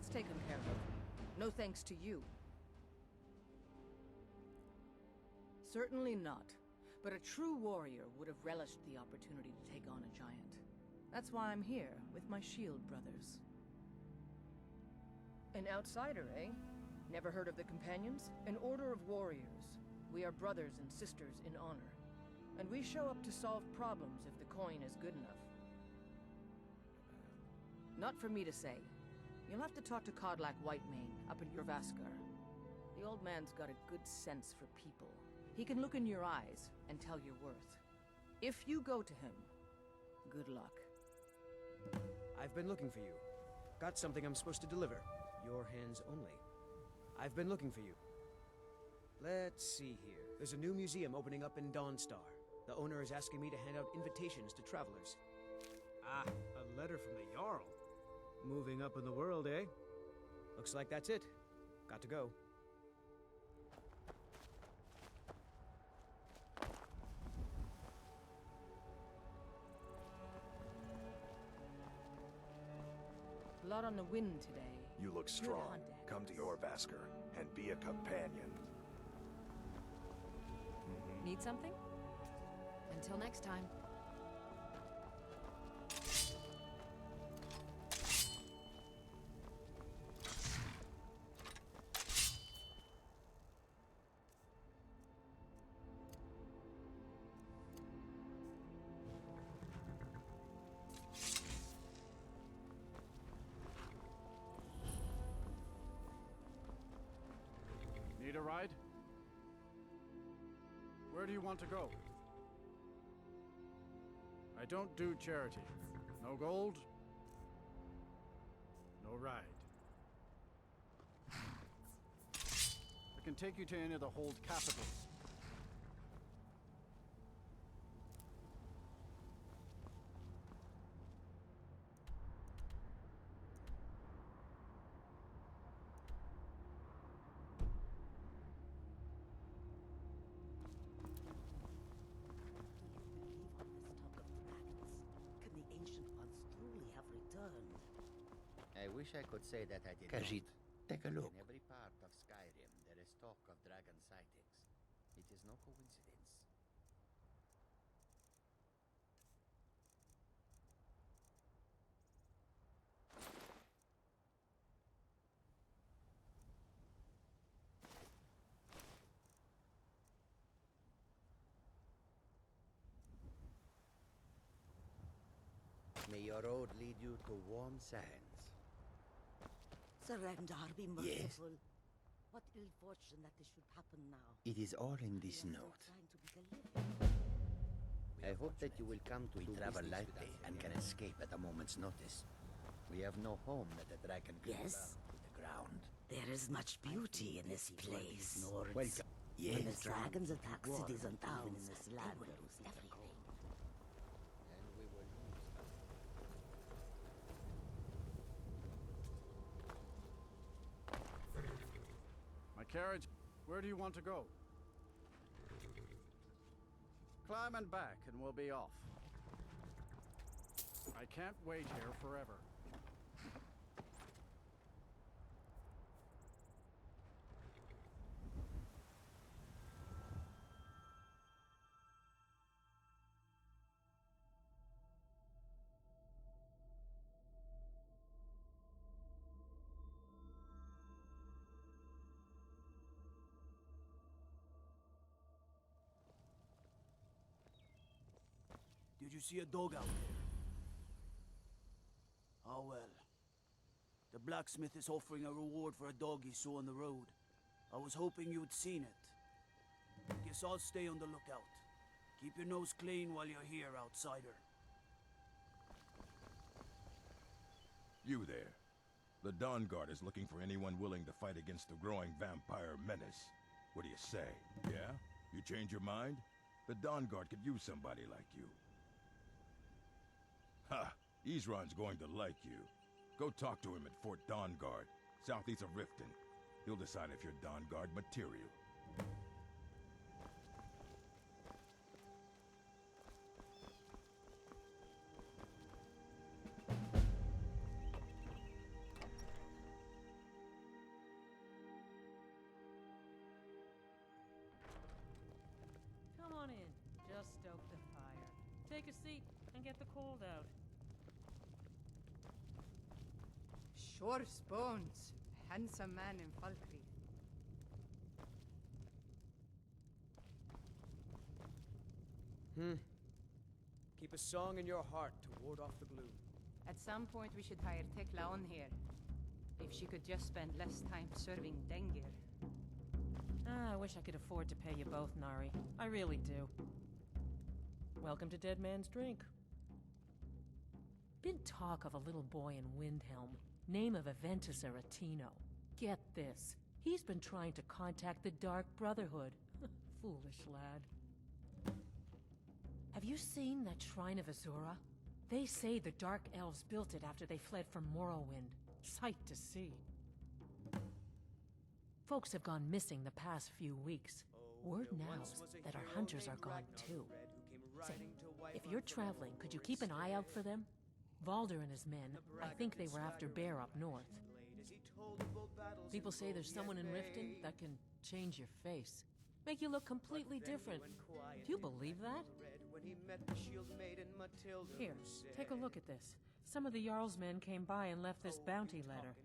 That's taken care of. No thanks to you. Certainly not. But a true warrior would have relished the opportunity to take on a giant. That's why I'm here, with my shield brothers. An outsider, eh? Never heard of the Companions? An order of warriors. We are brothers and sisters in honor. And we show up to solve problems if the coin is good enough. Not for me to say. You'll have to talk to Codlac Whitemane up in Jorvaskar. The old man's got a good sense for people. He can look in your eyes and tell your worth. If you go to him, good luck. I've been looking for you. Got something I'm supposed to deliver. Your hands only. I've been looking for you. Let's see here. There's a new museum opening up in Dawnstar. The owner is asking me to hand out invitations to travelers. Ah, a letter from the Jarl. Moving up in the world, eh? Looks like that's it. Got to go. A lot on the wind today. You look strong. Come to Jorvaskar and be a companion. Need something? Until next time. Need a ride? Where do you want to go? I don't do charity. No gold, no ride. I can take you to any of the hold capitals. I wish I could say that I did Khajiit, not. take a look. In every part of Skyrim, there is talk of dragon sightings. It is no coincidence. May your road lead you to warm sands. Surrender, be merciful. What ill fortune that this should happen now. It is all in this note. I hope that you will come to do Travel business lightly with us and can again. escape at a moment's notice. We have no home that the dragon can Yes? burn to the ground. There is much beauty in this place. Welcome. When Yes. the dragons attack cities and towns in this land, will lose everything. And we will lose us. My carriage. Where do you want to go? Climb and back and we'll be off. I can't wait here forever. Did you see a dog out there? Oh well. The blacksmith is offering a reward for a dog he saw on the road. I was hoping you'd seen it. Guess I'll stay on the lookout. Keep your nose clean while you're here, outsider. You there. The Dawn Guard is looking for anyone willing to fight against the growing vampire menace. What do you say? Yeah? You change your mind? The Dawn Guard could use somebody like you. Ha! Isran's going to like you. Go talk to him at Fort Dawnguard, southeast of Riften. He'll decide if you're Dawnguard material. Take a seat and get the cold out. Sure Bones, handsome man in Falkreath. Keep a song in your heart to ward off the gloom. At some point we should hire Tekla on here. If she could just spend less time serving Dengir. I wish I could afford to pay you both, Nari. I really do. Welcome to Dead Man's Drink. Been talk of a little boy in Windhelm. Name of Aventus Aretino. Get this. He's been trying to contact the Dark Brotherhood. Foolish lad. Have you seen that Shrine of Azura? They say the Dark Elves built it after they fled from Morrowind. Sight to see. Folks have gone missing the past few weeks. Word now that our hunters are gone too. Say, if you're traveling, could you keep an eye out for them? Valder and his men, I think they were after Bear up north. People say there's someone in Riften that can change your face. Make you look completely different. Do you believe that? Here, take a look at this. Some of the Jarl's men came by and left this bounty letter.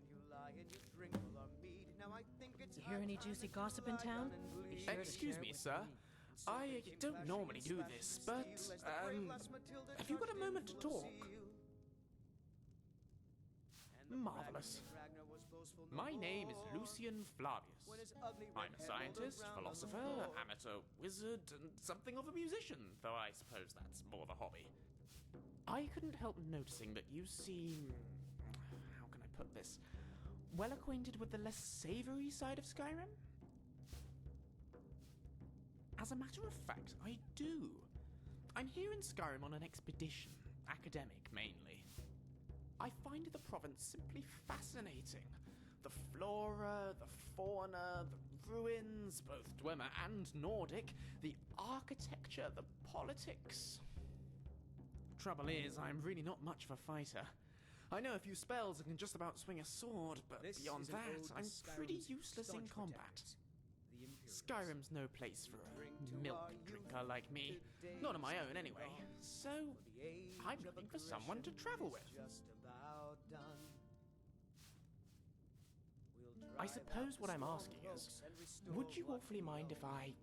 You hear any juicy gossip in town? Be sure Excuse me, sir. I don't normally do this, but, have you got a moment to talk? Marvelous. My name is Lucien Flavius. I'm a scientist, philosopher, amateur wizard, and something of a musician, though I suppose that's more of a hobby. I couldn't help noticing that you seem... how can I put this? Well acquainted with the less savory side of Skyrim? As a matter of fact, I do. I'm here in Skyrim on an expedition, academic mainly. I find the province simply fascinating. The flora, the fauna, the ruins, both Dwemer and Nordic, the architecture, the politics. Trouble is, I'm really not much of a fighter. I know a few spells and can just about swing a sword, but beyond that, I'm pretty useless in combat. Skyrim's no place for a milk drinker like me. Not on my own, anyway. So, I'm looking for someone to travel with. I suppose what I'm asking is, would you awfully mind if I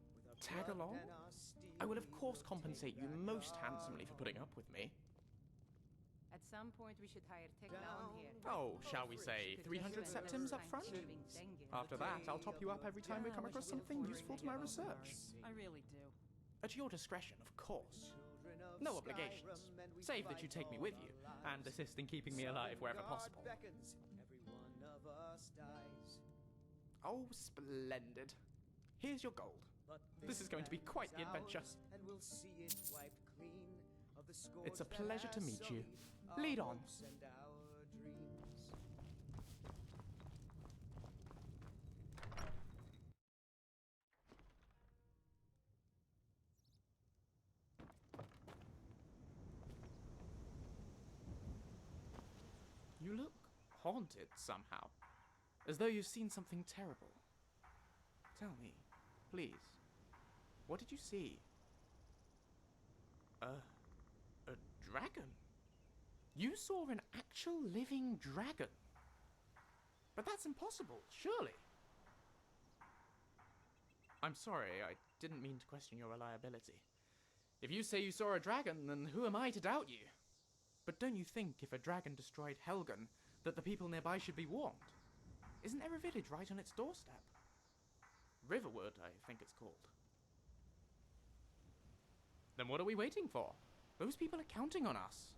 tag along? I will of course compensate you most handsomely for putting up with me. At some point we should hire Tekla on here. Oh, shall we say 300 septims up front? After that, I'll top you up every time we come across something useful to my research. I really do. At your discretion, of course. No obligations. Save that you take me with you, and assist in keeping me alive wherever possible. Oh, splendid. Here's your gold. This is going to be quite the adventure. It's a pleasure to meet you. Lead on. You look haunted somehow, as though you've seen something terrible. Tell me, please, what did you see? A dragon? You saw an actual living dragon? But that's impossible, surely. I'm sorry, I didn't mean to question your reliability. If you say you saw a dragon, then who am I to doubt you? But don't you think if a dragon destroyed Helgen, that the people nearby should be warned? Isn't there a village right on its doorstep? Riverwood, I think it's called. Then what are we waiting for? Those people are counting on us.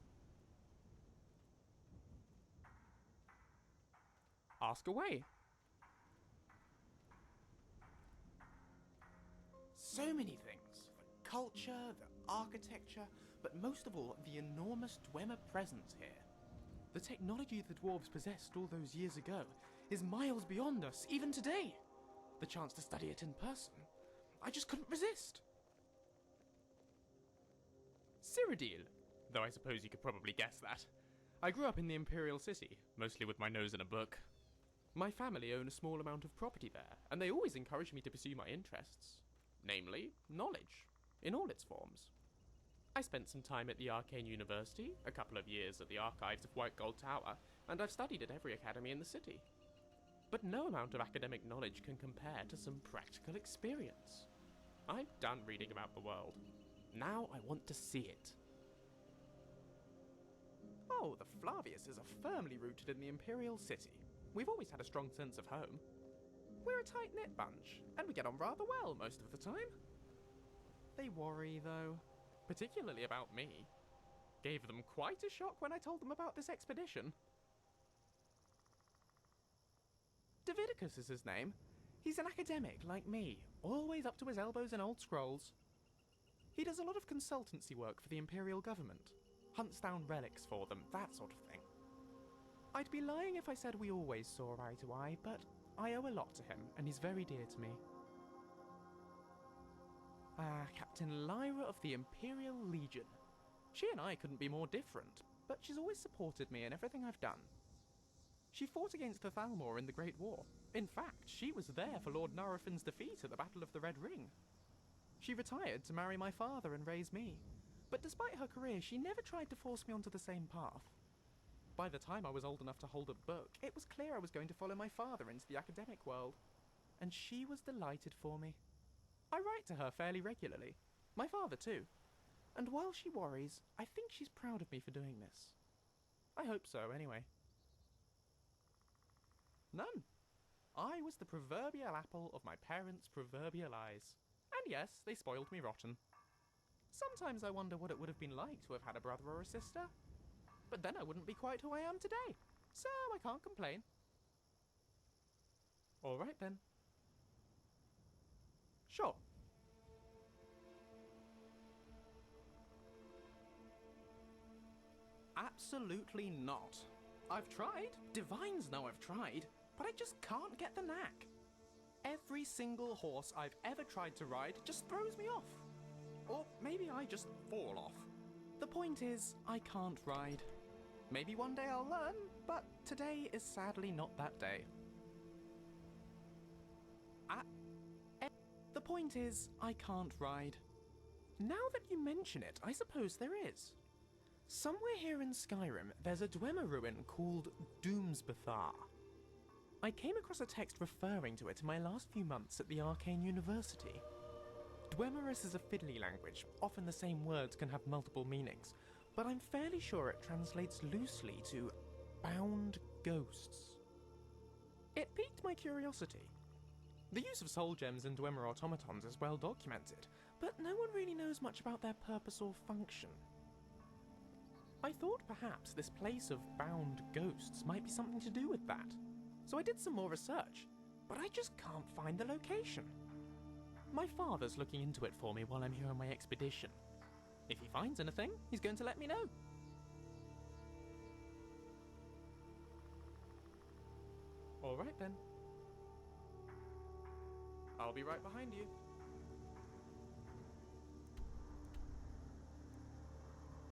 Ask away. So many things. The culture, the architecture, but most of all, the enormous Dwemer presence here. The technology the dwarves possessed all those years ago is miles beyond us, even today. The chance to study it in person, I just couldn't resist. Cyrodiil, though I suppose you could probably guess that. I grew up in the Imperial City, mostly with my nose in a book. My family own a small amount of property there, and they always encouraged me to pursue my interests. Namely, knowledge, in all its forms. I spent some time at the Arcane University, a couple of years at the archives of White Gold Tower, and I've studied at every academy in the city. But no amount of academic knowledge can compare to some practical experience. I'm done reading about the world. Now I want to see it. Oh, the Flaviuses are firmly rooted in the Imperial City. We've always had a strong sense of home. We're a tight-knit bunch, and we get on rather well most of the time. They worry, though, particularly about me. Gave them quite a shock when I told them about this expedition. Davidicus is his name. He's an academic like me, always up to his elbows in old scrolls. He does a lot of consultancy work for the Imperial government, hunts down relics for them, that sort of thing. I'd be lying if I said we always saw eye to eye, but I owe a lot to him, and he's very dear to me. Captain Lyra of the Imperial Legion. She and I couldn't be more different, but she's always supported me in everything I've done. She fought against the Thalmor in the Great War. In fact, she was there for Lord Narafin's defeat at the Battle of the Red Ring. She retired to marry my father and raise me, but despite her career, she never tried to force me onto the same path. By the time I was old enough to hold a book, it was clear I was going to follow my father into the academic world, and she was delighted for me. I write to her fairly regularly, my father too, and while she worries, I think she's proud of me for doing this. I hope so, anyway. None. I was the proverbial apple of my parents' proverbial eyes. And yes, they spoiled me rotten. Sometimes I wonder what it would have been like to have had a brother or a sister. But then I wouldn't be quite who I am today. So I can't complain. Alright then. Sure. Absolutely not. I've tried. Divines know I've tried. But I just can't get the knack. Every single horse I've ever tried to ride just throws me off. Or maybe I just fall off. The point is, I can't ride. Maybe one day I'll learn, but today is sadly not that day. The point is, I can't ride. Now that you mention it, I suppose there is. Somewhere here in Skyrim, there's a Dwemer ruin called Doomsbethar. I came across a text referring to it in my last few months at the Arcane University. Dwemerus is a fiddly language, often the same words can have multiple meanings, but I'm fairly sure it translates loosely to bound ghosts. It piqued my curiosity. The use of soul gems in Dwemer automatons is well documented, but no one really knows much about their purpose or function. I thought perhaps this place of bound ghosts might be something to do with that. So I did some more research, but I just can't find the location. My father's looking into it for me while I'm here on my expedition. If he finds anything, he's going to let me know. Alright then. I'll be right behind you.